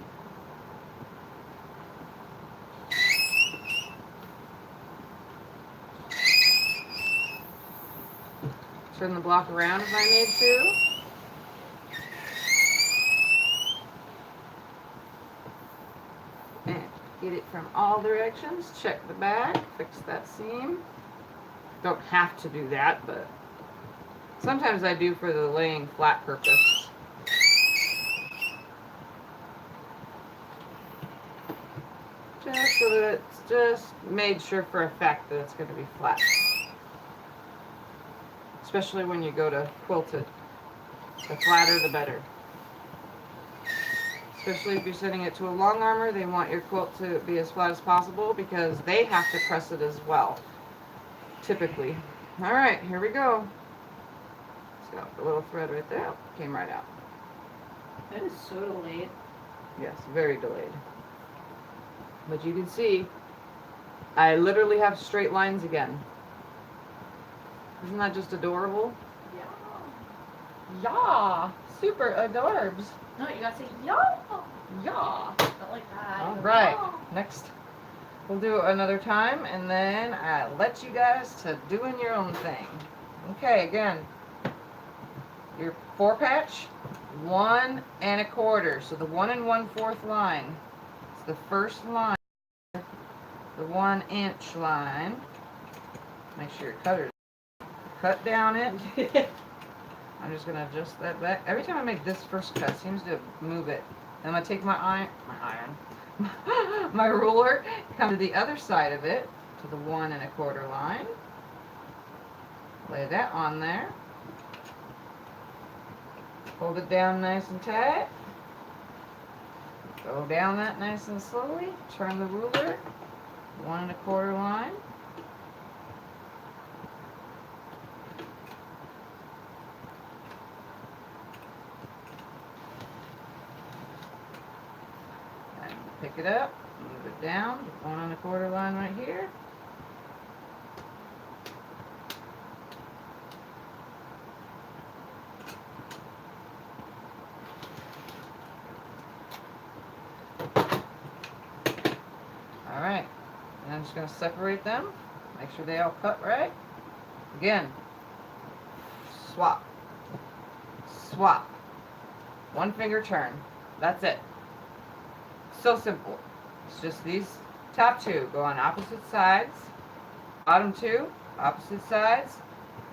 Turn the block around if I need to. And get it from all directions. Check the back. Fix that seam. Don't have to do that, but sometimes I do for the laying flat purpose. Just so that it's just made sure for a fact that it's going to be flat. Especially when you go to quilt it. The flatter the better. Especially if you're sending it to a long armor, they want your quilt to be as flat as possible because they have to press it as well. Typically. Alright, here we go. It's got the little thread right there. Oh, came right out. That is so delayed. Yes, very delayed. But you can see, I literally have straight lines again. Isn't that just adorable? Yeah. Yeah, super adorbs. No, you gotta say yeah. Yeah. Not like that. All right, next we'll do another time, and then I'll let you guys to doing your own thing. Okay, again, your 4-patch, 1 1/4. So the 1 1/4 line. It's the first line, the 1 inch line. Make sure your cutter's cut down it. I'm just going to adjust that back. Every time I make this first cut, it seems to move it I'm gonna take my ruler, come to the other side of it, to the 1 1/4 line. Lay that on there. Hold it down nice and tight. Go down that nice and slowly. Turn the ruler, 1 1/4 line. And pick it up, move it down, 1 1/4 line right here. Alright, and I'm just going to separate them, make sure they all cut right. Again, swap, swap, 1 finger turn, that's it. So simple. It's just these top 2 go on opposite sides, bottom 2, opposite sides,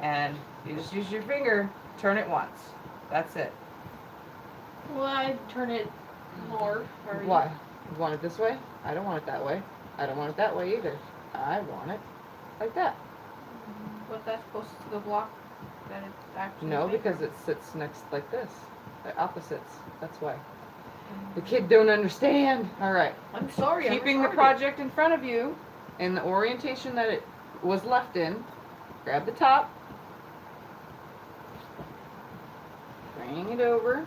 and you just use your finger, turn it once. That's it. Well, I turn it more. Why? You want it this way? I don't want it that way. I don't want it that way either. I want it like that. But that's supposed to the block that it actually No, makes? because it sits next like this. They're opposites. That's why. The kid don't understand. All right. I'm sorry. Keeping the project in front of you in the orientation that it was left in. Grab the top. Bring it over.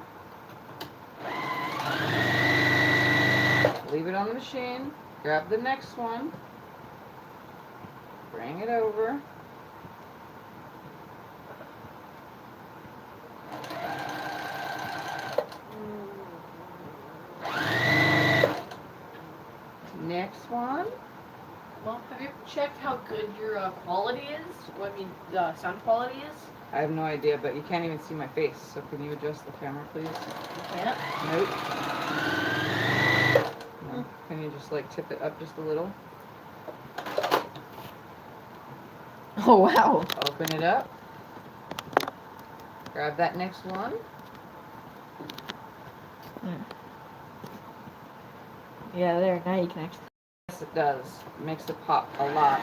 Leave it on the machine. Grab the next one. Bring it over. Next one. Well, have you checked how good your quality is? Well, I mean, the sound quality is? I have no idea, but you can't even see my face, so can you adjust the camera, please? You can't? Nope. No. Can you just like tip it up just a little? Oh, wow. Open it up. Grab that next one. Yeah, there. Now you can actually. Yes, it does. It makes it pop a lot.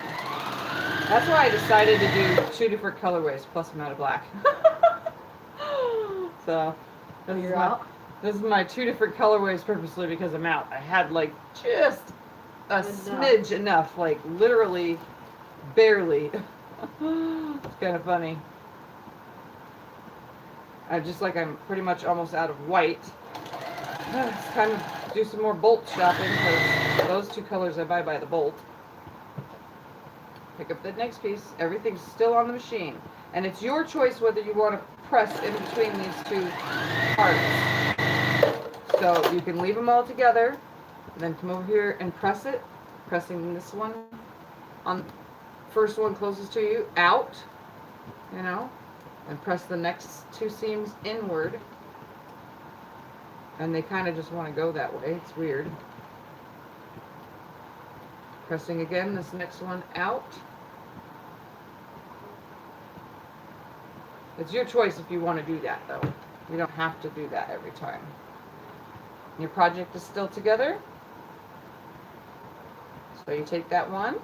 That's why I decided to do 2 different colorways, plus I'm out of black. So, this is my 2 different colorways purposely because I'm out. I had like just a smidge enough, like literally, barely. It's kind of funny. I'm pretty much almost out of white. It's time to do some more bolt shopping because those 2 colors I buy by the bolt. Pick up the next piece. Everything's still on the machine. And it's your choice whether you want to press in between these 2 parts. So you can leave them all together, and then come over here and press it. Pressing this one on first one closest to you out, you know, and press the next 2 seams inward. And they kind of just want to go that way. It's weird. Pressing again this next one out. It's your choice if you want to do that though. You don't have to do that every time. Your project is still together. So you take that one,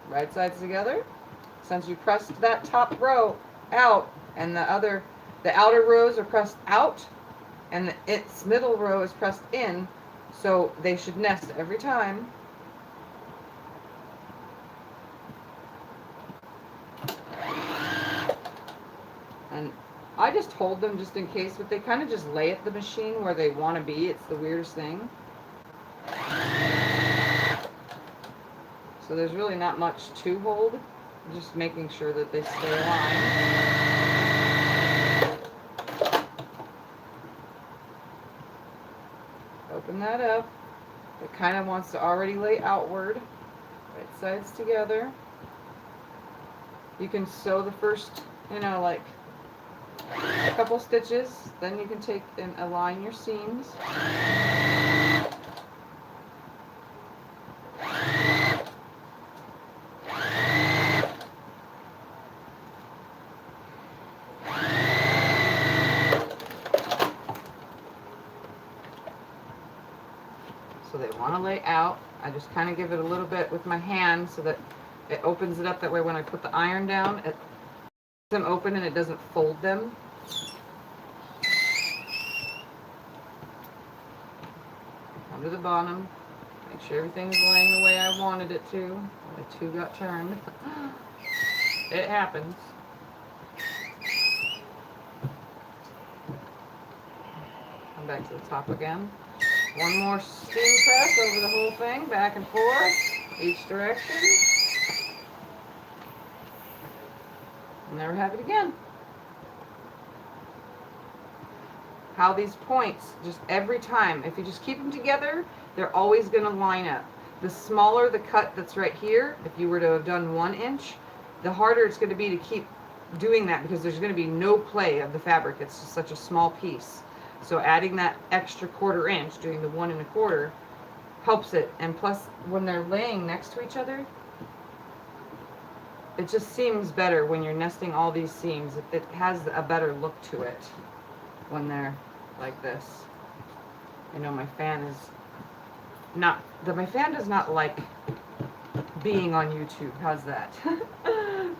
right sides together. Since you pressed that top row out and the outer rows are pressed out, and its middle row is pressed in, so they should nest every time. And I just hold them just in case, but they kind of just lay at the machine where they want to be. It's the weirdest thing. So there's really not much to hold, just making sure that they stay aligned. Open that up. It kind of wants to already lay outward. Right sides together. You can sew the first, like a couple stitches. Then you can take and align your seams. want to lay out. I just kind of give it a little bit with my hand so that it opens it up. That way when I put the iron down, it keeps them open and it doesn't fold them. Come to the bottom. Make sure everything's laying the way I wanted it to. The two got turned. It happens. Come back to the top again. One more steam press over the whole thing, back and forth, each direction. And never have it again. How these points, just every time, if you just keep them together, they're always going to line up. The smaller the cut that's right here, if you were to have done 1 inch, the harder it's going to be to keep doing that because there's going to be no play of the fabric. It's just such a small piece. So adding that extra 1/4 inch, doing the 1 1/4, helps it. And plus, when they're laying next to each other, it just seems better when you're nesting all these seams. It has a better look to it when they're like this. I know my fan is not, my fan does not like being on YouTube. How's that?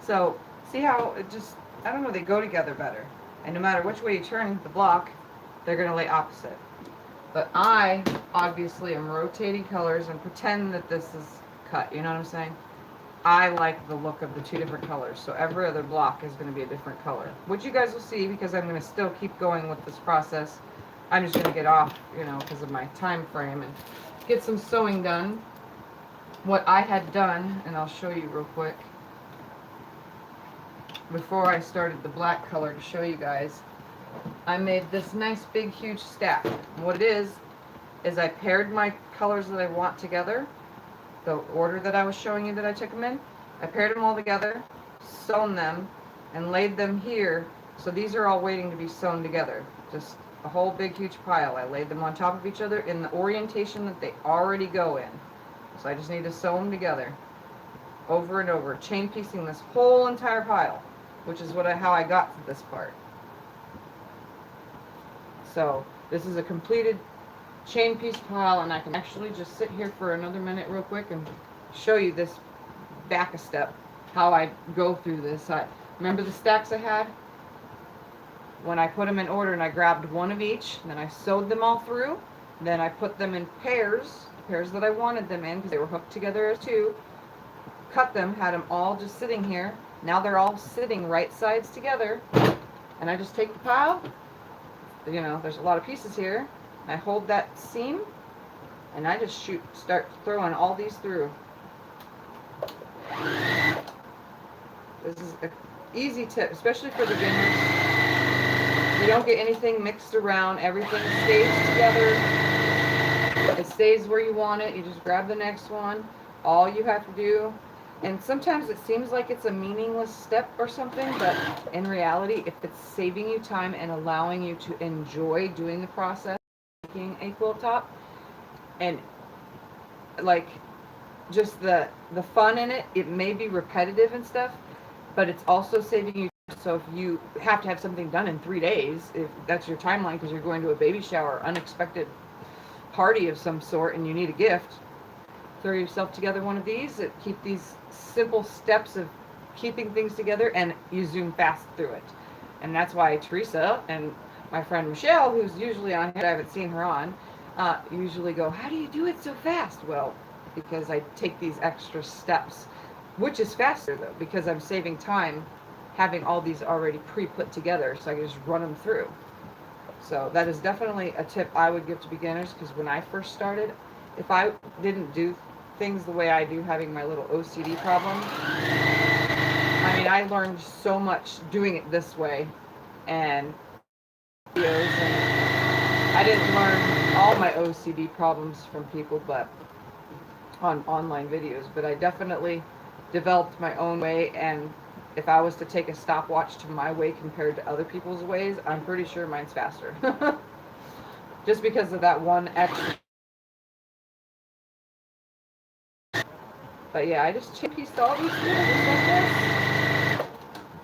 So, see how it just, I don't know, they go together better. And no matter which way you turn the block, they're going to lay opposite. But I obviously am rotating colors and pretend that this is cut. You know what I'm saying? I like the look of the 2 different colors. So every other block is going to be a different color. Which you guys will see because I'm going to still keep going with this process. I'm just going to get off, you know, because of my time frame and get some sewing done. What I had done, and I'll show you real quick, before I started the black color to show you guys, I made this nice big huge stack. And what it is I paired my colors that I want together, the order that I was showing you that I took them in. I paired them all together, sewn them, and laid them here. So these are all waiting to be sewn together. Just a whole big huge pile. I laid them on top of each other in the orientation that they already go in. So I just need to sew them together over and over, chain piecing this whole entire pile, which is how I got to this part. So this is a completed chain piece pile, and I can actually just sit here for another minute real quick and show you this back a step, how I go through this. Remember the stacks I had? When I put them in order and I grabbed one of each, then I sewed them all through, then I put them in pairs that I wanted them in because they were hooked together as 2, cut them, had them all just sitting here. Now they're all sitting right sides together, and I just take the pile, you know, there's a lot of pieces here, I hold that seam, and I just start throwing all these through. This is an easy tip, especially for beginners. You don't get anything mixed around, everything stays together. It stays where you want it. You just grab the next one. All you have to do, and sometimes it seems like it's a meaningless step or something, but in reality, if it's saving you time and allowing you to enjoy doing the process, making a quilt top, and like just the fun in it, it may be repetitive and stuff, but it's also saving you. So if you have to have something done in 3 days, if that's your timeline because you're going to a baby shower, unexpected party of some sort, and you need a gift, throw yourself together one of these. Keep these simple steps of keeping things together, and you zoom fast through it. And that's why Teresa and my friend Michelle, who's usually on here, I haven't seen her on, usually go, how do you do it so fast? Well, because I take these extra steps, which is faster though, because I'm saving time having all these already pre-put together, so I can just run them through. So that is definitely a tip I would give to beginners, because when I first started, if I didn't do things the way I do, having my little OCD problem, I mean, I learned so much doing it this way, and videos, and I didn't learn all my OCD problems from people, but on online videos, but I definitely developed my own way. And if I was to take a stopwatch to my way compared to other people's ways, I'm pretty sure mine's faster. Just because of that one extra. But yeah, I just chain pieced all these things just like this.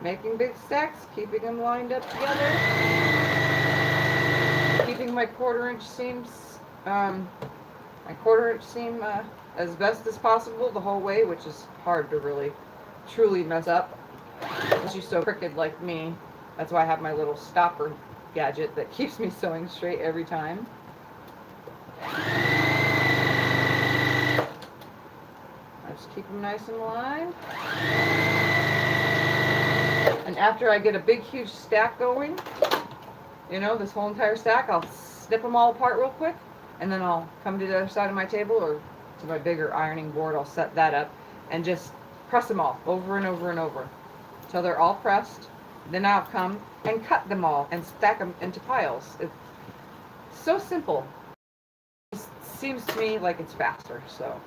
Making big stacks, keeping them lined up together. Keeping my 1/4 inch seams my 1/4 inch seam as best as possible the whole way, which is hard to really truly mess up unless you're so crooked like me. That's why I have my little stopper gadget that keeps me sewing straight every time. I just keep them nice and lined. And after I get a big huge stack going, you know, this whole entire stack, I'll snip them all apart real quick, and then I'll come to the other side of my table or to my bigger ironing board. I'll set that up and just press them all over and over and over until they're all pressed. Then I'll come and cut them all and stack them into piles. It's so simple. It seems to me like it's faster, so.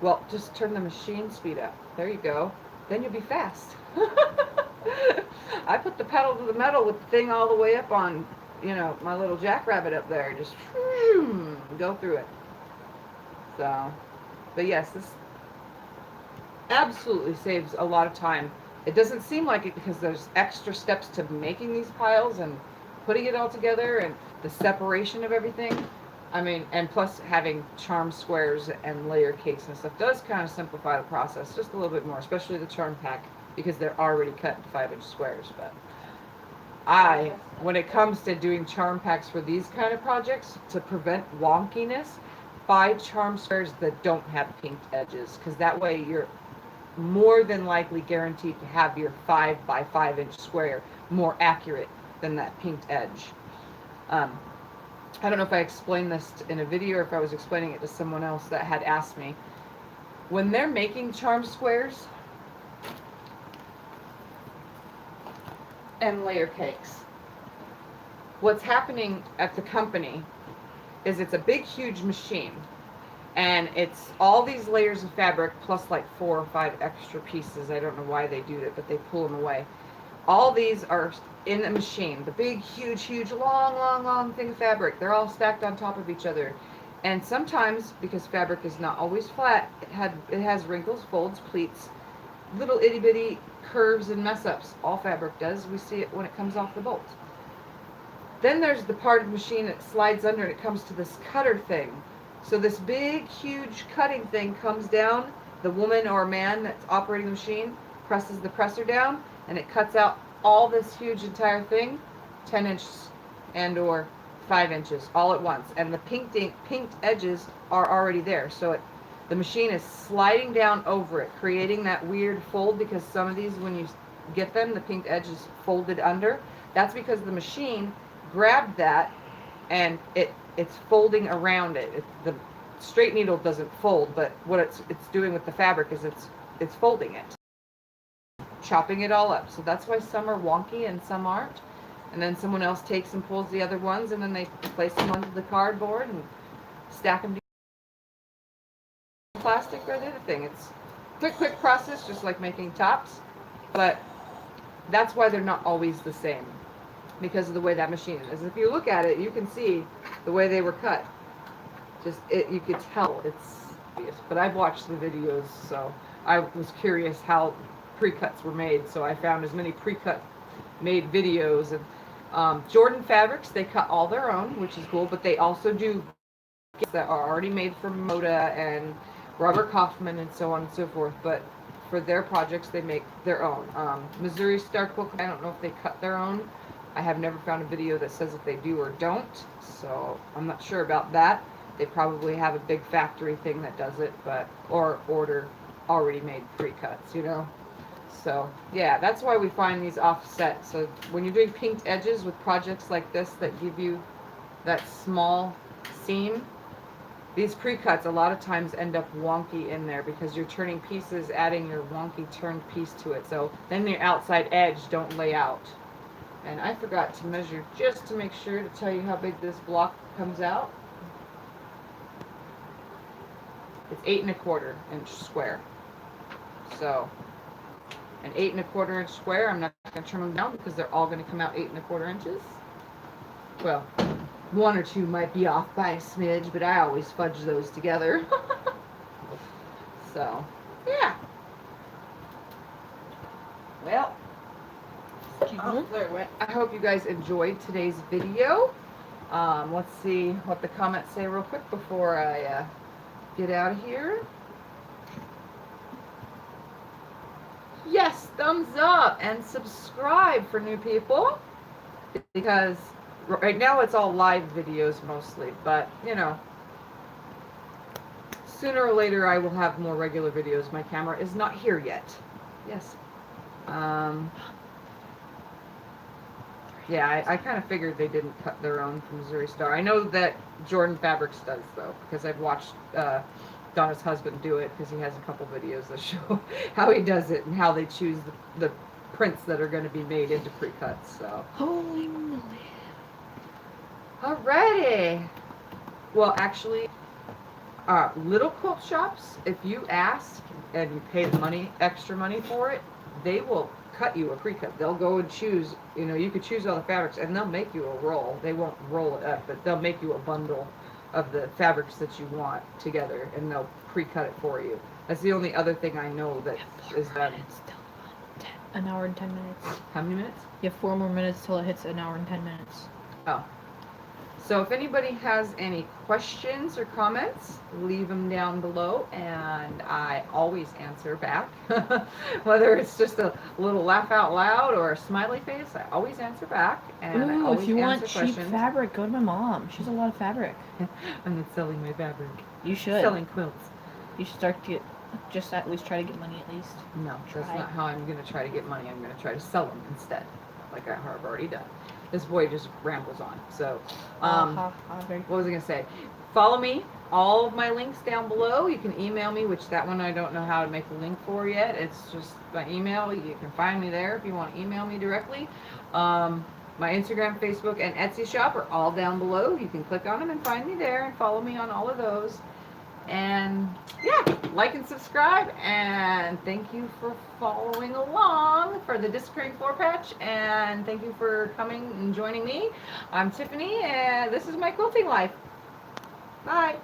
Well, just turn the machine speed up. There you go. Then you'll be fast. I put the pedal to the metal with the thing all the way up on, you know, my little jackrabbit up there. Just go through it. So, but yes, this absolutely saves a lot of time. It doesn't seem like it because there's extra steps to making these piles and putting it all together and the separation of everything. I mean, and plus having charm squares and layer cakes and stuff does kind of simplify the process just a little bit more, especially the charm pack because they're already cut in 5-inch squares. But when it comes to doing charm packs for these kind of projects, to prevent wonkiness, buy charm squares that don't have pinked edges, because that way you're more than likely guaranteed to have your 5 by 5-inch square more accurate than that pinked edge. I don't know if I explained this in a video or if I was explaining it to someone else that had asked me. When they're making charm squares and layer cakes, what's happening at the company is it's a big, huge machine. And it's all these layers of fabric plus like 4 or 5 extra pieces. I don't know why they do that, but they pull them away. All these are in the machine. The big, huge, long thing of fabric. They're all stacked on top of each other. And sometimes, because fabric is not always flat, it has wrinkles, folds, pleats, little itty bitty curves and mess ups. All fabric does. We see it when it comes off the bolt. Then there's the part of the machine that slides under and it comes to this cutter thing. So this big, huge cutting thing comes down. The woman or man that's operating the machine presses the presser down and it cuts out all this huge entire thing, 10 inches and or 5 inches all at once. And the pinked edges are already there. So the machine is sliding down over it, creating that weird fold, because some of these, when you get them, the pinked edge is folded under. That's because the machine grabbed that and it's folding around it. The straight needle doesn't fold, but what it's doing with the fabric is it's folding it, chopping it all up. So that's why some are wonky and some aren't. And then someone else takes and pulls the other ones, and then they place them onto the cardboard and stack them together. Plastic or the other thing. It's quick process, just like making tops. But that's why they're not always the same, because of the way that machine is. If you look at it, you can see the way they were cut. You could tell it's obvious. But I've watched the videos, so I was curious how pre-cuts were made. So I found as many pre-cut made videos. And Jordan Fabrics, they cut all their own, which is cool. But they also do kits that are already made from Moda and Robert Kaufman and so on and so forth. But for their projects, they make their own. Missouri Star Quilt, I don't know if they cut their own. I have never found a video that says if they do or don't, so I'm not sure about that. They probably have a big factory thing that does it, or order already made pre-cuts, you know. So yeah, that's why we find these offset. So when you're doing pinked edges with projects like this that give you that small seam, these pre-cuts a lot of times end up wonky in there because you're turning pieces, adding your wonky turned piece to it. So then the outside edge don't lay out. And I forgot to measure just to make sure to tell you how big this block comes out. It's 8 1/4 inch square. So an 8 1/4 inch square, I'm not going to trim them down because they're all going to come out 8 1/4 inches. Well, 1 or 2 might be off by a smidge, but I always fudge those together. So, yeah. Well, there it went. I hope you guys enjoyed today's video. Let's see what the comments say real quick before I get out of here. Yes, thumbs up and subscribe for new people, because right now it's all live videos mostly, but you know, sooner or later I will have more regular videos. My camera is not here yet. Yes. Yeah, I kind of figured they didn't cut their own from Missouri Star. I know that Jordan Fabrics does, though, because I've watched Donna's husband do it, because he has a couple videos that show how he does it and how they choose the prints that are going to be made into pre-cuts. So. Holy moly. Alrighty. Well, actually, little quilt shops, if you ask and you pay the money, extra money for it, they will cut you a pre-cut. They'll go and choose, you know, you could choose all the fabrics and they'll make you a roll. They won't roll it up, but they'll make you a bundle of the fabrics that you want together, and they'll pre-cut it for you. That's the only other thing I know that is done. An hour and 10 minutes. How many minutes? You have 4 more minutes till it hits an hour and 10 minutes. Oh. So if anybody has any questions or comments, leave them down below, and I always answer back. Whether it's just a little laugh out loud or a smiley face, I always answer back. And I always if you want answer cheap questions. fabric, go to my mom. She has a lot of fabric. I'm not selling my fabric. You should. Selling quilts. You should start to just at least try to get money at least. No, that's not how I'm going to try to get money. I'm going to try to sell them instead, like I have already done. This boy just rambles on. So, what was I going to say? Follow me. All of my links down below. You can email me, which that one I don't know how to make a link for yet. It's just my email. You can find me there if you want to email me directly. My Instagram, Facebook, and Etsy shop are all down below. You can click on them and find me there and follow me on all of those. And yeah, like and subscribe, and thank you for following along for the disappearing floor patch, and thank you for coming and joining me. I'm Tiffany, and this is my quilting life. Bye.